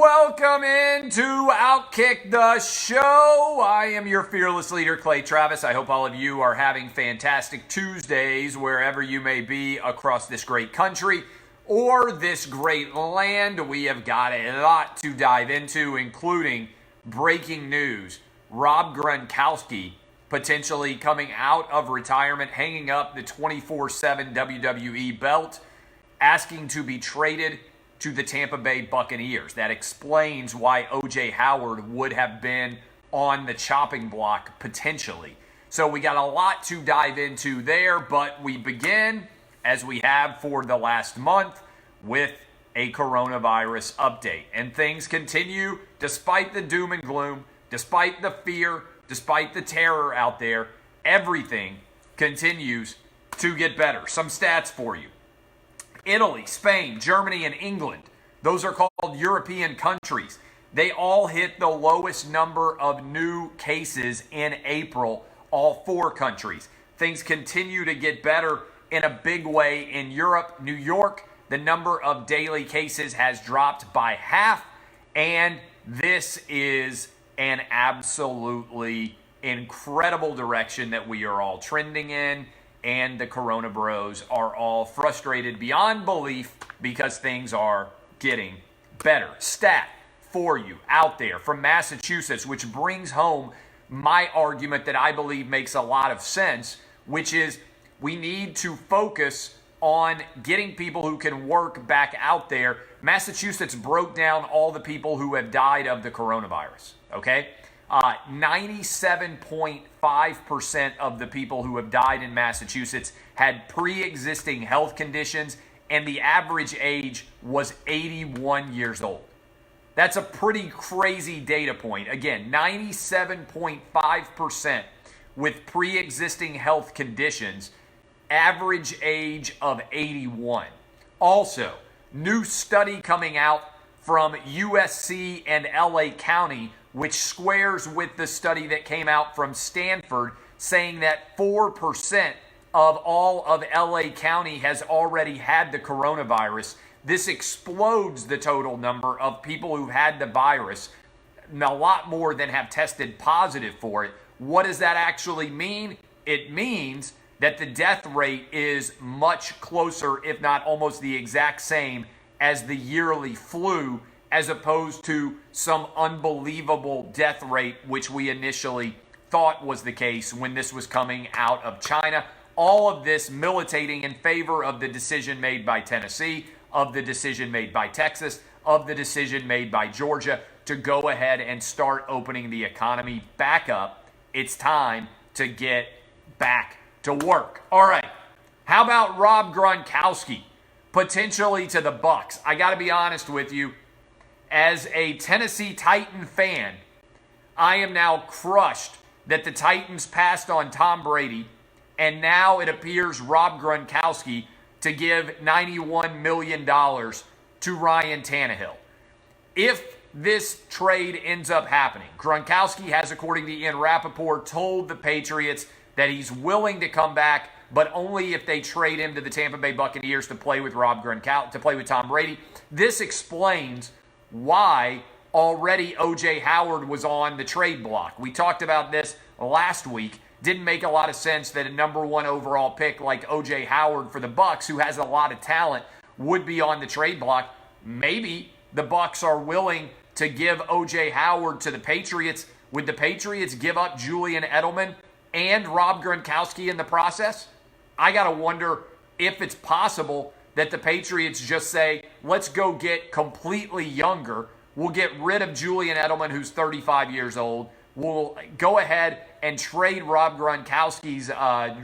Welcome into Outkick the Show. I am your fearless leader, Clay Travis. I hope all of you are having fantastic Tuesdays wherever you may be across this great country or this great land. We have got a lot to dive into, including breaking news. Rob Gronkowski potentially coming out of retirement, hanging up the 24/7 WWE belt, asking to be traded to the Tampa Bay Buccaneers. That explains why O.J. Howard would have been on the chopping block potentially. So we got a lot to dive into there, but we begin, as we have for the last month, with a coronavirus update. And things continue, despite the doom and gloom, despite the fear, despite the terror out there, everything continues to get better. Some stats for you. Italy, Spain, Germany, and England. Those are called European countries. They all hit the lowest number of new cases in April, all four countries. Things continue to get better in a big way in Europe. New York, the number of daily cases has dropped by half, and this is an absolutely incredible direction that we are all trending in. And the Corona Bros are all frustrated beyond belief because things are getting better. Stat for you out there from Massachusetts, which brings home my argument that I believe makes a lot of sense, which is we need to focus on getting people who can work back out there. Massachusetts broke down all the people who have died of the coronavirus, okay? 97.5% of the people who have died in Massachusetts had pre-existing health conditions, and the average age was 81 years old. That's a pretty crazy data point. Again, 97.5% with pre-existing health conditions, average age of 81. Also, new study coming out from USC and LA County, which squares with the study that came out from Stanford, saying that 4% of all of LA County has already had the coronavirus. This explodes the total number of people who've had the virus, a lot more than have tested positive for it. What does that actually mean? It means that the death rate is much closer, if not almost the exact same, as the yearly flu, as opposed to some unbelievable death rate, which we initially thought was the case when this was coming out of China. All of this militating in favor of the decision made by Tennessee, of the decision made by Texas, of the decision made by Georgia to go ahead and start opening the economy back up. It's time to get back to work. All right, how about Rob Gronkowski potentially to the Bucs? I got to be honest with you. As a Tennessee Titan fan, I am now crushed that the Titans passed on Tom Brady, and now it appears Rob Gronkowski to give $91 million to Ryan Tannehill. If this trade ends up happening, Gronkowski has, according to Ian Rappaport, told the Patriots that he's willing to come back, but only if they trade him to the Tampa Bay Buccaneers to play with to play with Tom Brady. This explains why already O.J. Howard was on the trade block. We talked about this last week. Didn't make a lot of sense that a number one overall pick like O.J. Howard for the Bucs, who has a lot of talent, would be on the trade block. Maybe the Bucs are willing to give O.J. Howard to the Patriots. Would the Patriots give up Julian Edelman and Rob Gronkowski in the process? I got to wonder if it's possible that the Patriots just say, let's go get completely younger. We'll get rid of Julian Edelman, who's 35 years old. We'll go ahead and trade Rob Gronkowski's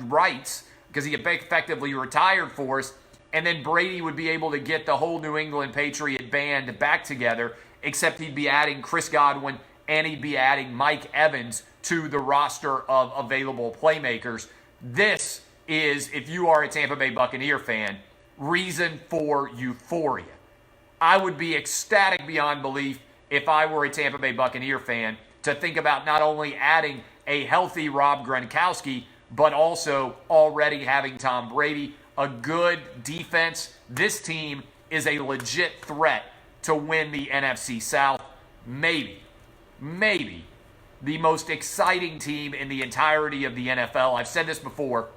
rights because he effectively retired for us. And then Brady would be able to get the whole New England Patriot band back together, except he'd be adding Chris Godwin and he'd be adding Mike Evans to the roster of available playmakers. This is, if you are a Tampa Bay Buccaneer fan, reason for euphoria. I would be ecstatic beyond belief if I were a Tampa Bay Buccaneer fan to think about not only adding a healthy Rob Gronkowski, but also already having Tom Brady, a good defense. This team is a legit threat to win the NFC South. Maybe the most exciting team in the entirety of the NFL. I've said this before.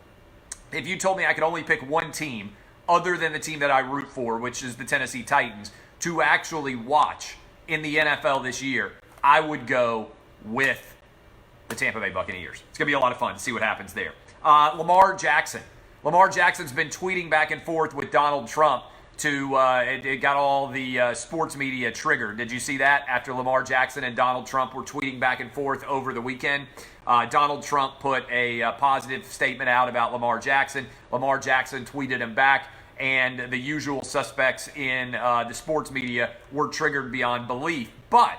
If you told me I could only pick one team other than the team that I root for, which is the Tennessee Titans, to actually watch in the NFL this year, I would go with the Tampa Bay Buccaneers. It's going to be a lot of fun to see what happens there. Lamar Jackson. Lamar Jackson's been tweeting back and forth with Donald Trump it got all the sports media triggered. Did you see that? After Lamar Jackson and Donald Trump were tweeting back and forth over the weekend, Donald Trump put a positive statement out about Lamar Jackson. Lamar Jackson tweeted him back, and the usual suspects in the sports media were triggered beyond belief. But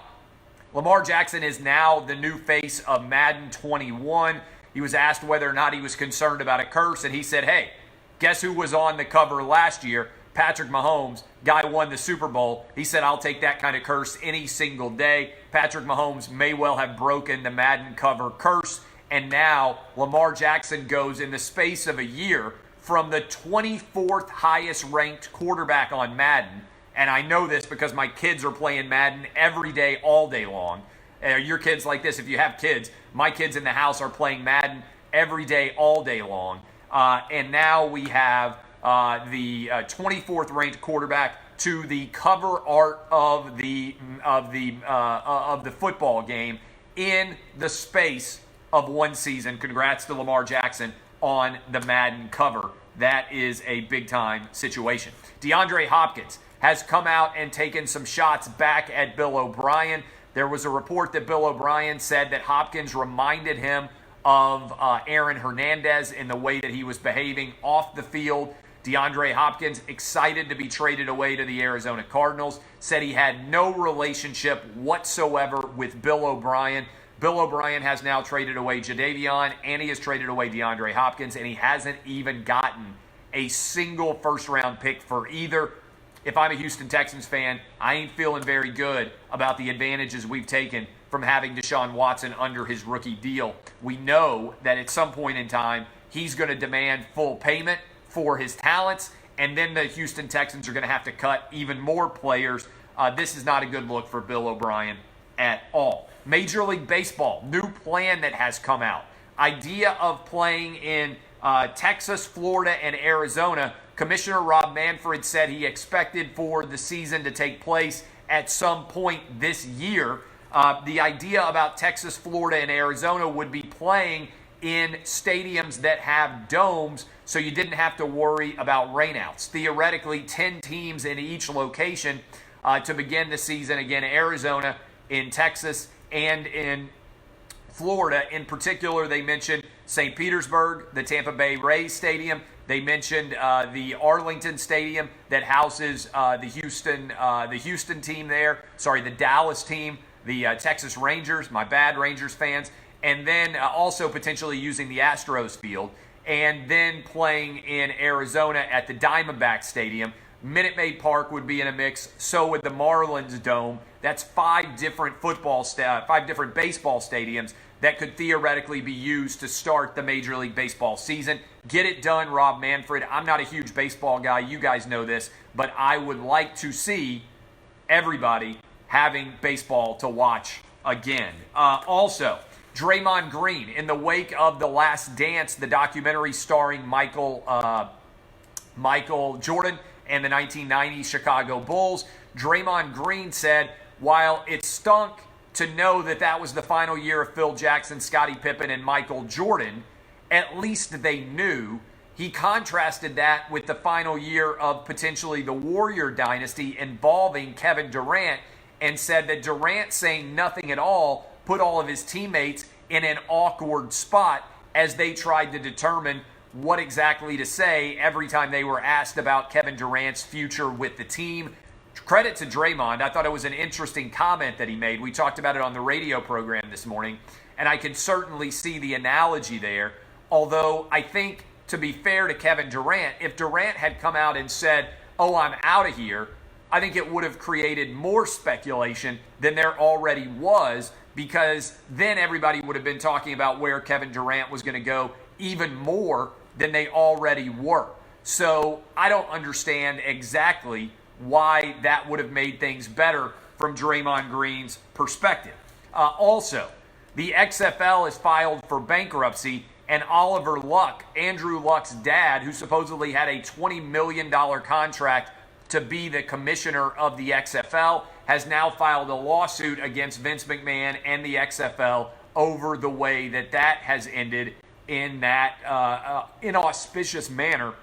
Lamar Jackson is now the new face of Madden 21. He was asked whether or not he was concerned about a curse, and he said, hey, guess who was on the cover last year? Patrick Mahomes, guy won the Super Bowl. He said, I'll take that kind of curse any single day. Patrick Mahomes may well have broken the Madden cover curse. And now Lamar Jackson goes in the space of a year from the 24th highest ranked quarterback on Madden. And I know this because my kids are playing Madden every day, all day long. Your kids like this, if you have kids, my kids in the house are playing Madden every day, all day long. And now we have the 24th ranked quarterback to the cover art of the football game in the space of one season. Congrats to Lamar Jackson on the Madden cover. That is a big time situation. DeAndre Hopkins has come out and taken some shots back at Bill O'Brien. There was a report that Bill O'Brien said that Hopkins reminded him of Aaron Hernandez in the way that he was behaving off the field. DeAndre Hopkins, excited to be traded away to the Arizona Cardinals, said he had no relationship whatsoever with Bill O'Brien. Bill O'Brien has now traded away Jadeveon, and he has traded away DeAndre Hopkins, and he hasn't even gotten a single first-round pick for either. If I'm a Houston Texans fan, I ain't feeling very good about the advantages we've taken from having Deshaun Watson under his rookie deal. We know that at some point in time, he's going to demand full payment for his talents, and then the Houston Texans are going to have to cut even more players. This is not a good look for Bill O'Brien at all. Major League Baseball, new plan that has come out. Idea of playing in Texas, Florida, and Arizona. Commissioner Rob Manfred said he expected for the season to take place at some point this year. The idea about Texas, Florida, and Arizona would be playing in stadiums that have domes, so you didn't have to worry about rainouts. Theoretically, 10 teams in each location to begin the season. Again, Arizona, in Texas, and in Florida. In particular, they mentioned St. Petersburg, the Tampa Bay Rays Stadium. They mentioned the Arlington Stadium that houses the Houston team there. Sorry, the Dallas team, the Texas Rangers. My bad, Rangers fans. And then also potentially using the Astros field. And then playing in Arizona at the Diamondback Stadium. Minute Maid Park would be in a mix. So would the Marlins Dome. That's five different baseball stadiums that could theoretically be used to start the Major League Baseball season. Get it done, Rob Manfred. I'm not a huge baseball guy. You guys know this. But I would like to see everybody having baseball to watch again. Also, Draymond Green, in the wake of The Last Dance, the documentary starring Michael Jordan and the 1990 Chicago Bulls, Draymond Green said, while it stunk to know that that was the final year of Phil Jackson, Scottie Pippen, and Michael Jordan, at least they knew. He contrasted that with the final year of potentially the Warrior dynasty involving Kevin Durant, and said that Durant saying nothing at all put all of his teammates in an awkward spot as they tried to determine what exactly to say every time they were asked about Kevin Durant's future with the team. Credit to Draymond. I thought it was an interesting comment that he made. We talked about it on the radio program this morning, and I can certainly see the analogy there. Although I think, to be fair to Kevin Durant, if Durant had come out and said, "Oh, I'm out of here," I think it would have created more speculation than there already was, because then everybody would have been talking about where Kevin Durant was going to go even more than they already were. So I don't understand exactly why that would have made things better from Draymond Green's perspective. Also, the XFL has filed for bankruptcy, and Oliver Luck, Andrew Luck's dad, who supposedly had a $20 million contract to be the commissioner of the XFL, has now filed a lawsuit against Vince McMahon and the XFL over the way that has ended in that inauspicious manner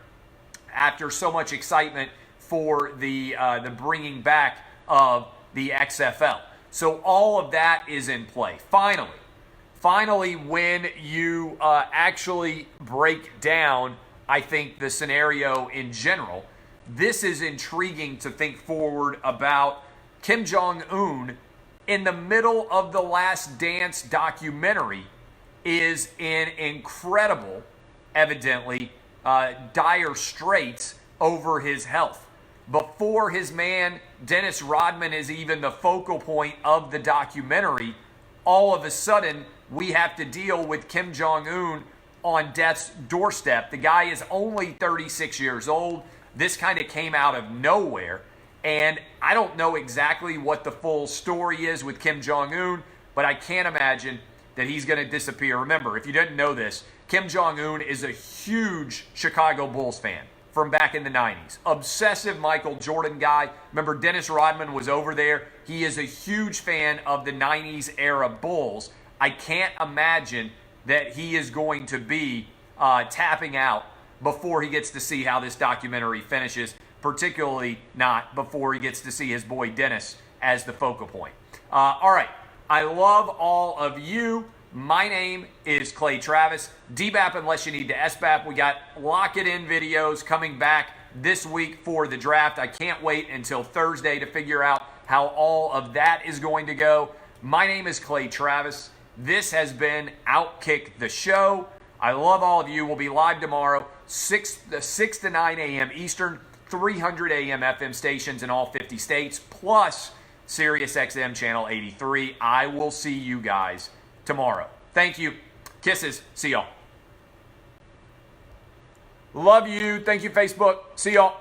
after so much excitement for the bringing back of the XFL. So all of that is in play. Finally, when you actually break down, I think, the scenario in general, this is intriguing to think forward about Kim Jong-un in the middle of the Last Dance documentary is in incredible, evidently, dire straits over his health. Before his man, Dennis Rodman, is even the focal point of the documentary, all of a sudden, we have to deal with Kim Jong-un on death's doorstep. The guy is only 36 years old. This kind of came out of nowhere. And I don't know exactly what the full story is with Kim Jong-un, but I can't imagine that he's going to disappear. Remember, if you didn't know this, Kim Jong-un is a huge Chicago Bulls fan from back in the 90s. Obsessive Michael Jordan guy. Remember, Dennis Rodman was over there. He is a huge fan of the 90s era Bulls. I can't imagine that he is going to be tapping out before he gets to see how this documentary finishes, particularly not before he gets to see his boy Dennis as the focal point. All right, I love all of you. My name is Clay Travis. DBAP unless you need to SBAP. We got Lock It In videos coming back this week for the draft. I can't wait until Thursday to figure out how all of that is going to go. My name is Clay Travis. This has been Outkick the Show. I love all of you. We'll be live tomorrow, 6 to 9 a.m. Eastern, 300 a.m. FM stations in all 50 states, plus Sirius XM Channel 83. I will see you guys tomorrow. Thank you. Kisses. See y'all. Love you. Thank you, Facebook. See y'all.